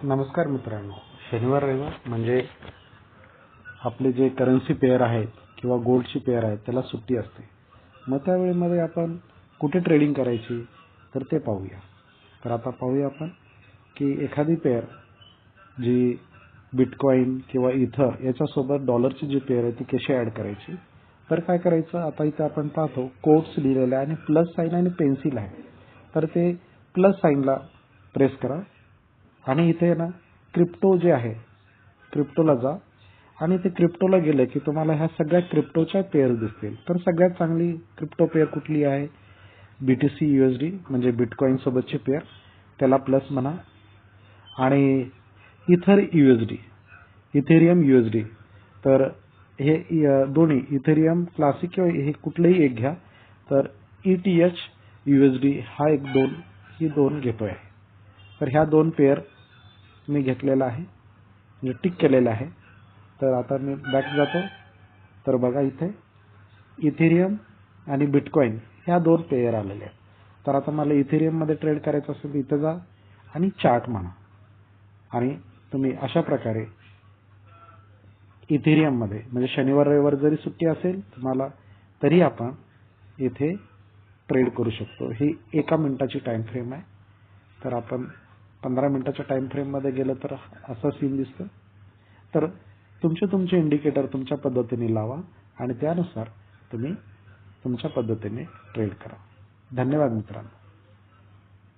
नमस्कार मित्रांनो, शनिवार रविवार म्हणजे आपले जे करन्सी पेअर आहेत किंवा गोल्डची पेअर आहेत त्याला सुट्टी असते. मग त्या वेळेमध्ये आपण कुठे ट्रेडिंग करायची तर ते पाहूया. तर आता पाहूया आपण की एखादी पेअर जी बिटकॉइन किंवा इथर याच्यासोबत डॉलरची जी पेअर आहे ती कशी ॲड करायची. तर काय करायचं, आता इथे आपण पाहतो कोट्स लिहिलेले आहे आणि प्लस साईन आणि पेन्सिल आहे. तर ते प्लस साईनला प्रेस करा आणि इथे ना क्रिप्टो जे आहे क्रिप्टोला जा आणि ते क्रिप्टोला गेलं की तुम्हाला ह्या सगळ्या क्रिप्टोच्या पेअर दिसतील. तर सगळ्यात चांगली क्रिप्टो पेअर कुठली आहे, BTC USD म्हणजे बिटकॉइन सोबतची पेअर, त्याला प्लस म्हणा. आणि इथर USD इथेरियम USD, तर हे दोन्ही इथेरियम क्लासिक किंवा हे कुठलेही एक घ्या. तर ETH USD हा ही दोन घेतोय. तर ह्या दोन पेअर मी घेतलेला आहे, म्हणजे टिक केलेला आहे. तर आता मी बॅक जातो. तर बघा इथे इथेरियम आणि बिटकॉइन ह्या दोन पेअर आलेले आहेत. तर आता मला इथेरियममध्ये ट्रेड करायचं असेल तर इथं जा आणि चार्ट म्हणा आणि तुम्ही अशा प्रकारे इथेरियममध्ये म्हणजे शनिवार रविवार जरी सुट्टी असेल तुम्हाला तरी आपण इथे ट्रेड करू शकतो. ही 1 मिनिटाची टाइम फ्रेम आहे. तर आपण 15 मिनिटाच्या टाइम फ्रेममध्ये गेलं तर असं सीन दिसतं. तर तुमचे इंडिकेटर तुमच्या पद्धतीने लावा आणि त्यानुसार तुम्ही तुमच्या पद्धतीने ट्रेड करा. धन्यवाद मित्रांनो.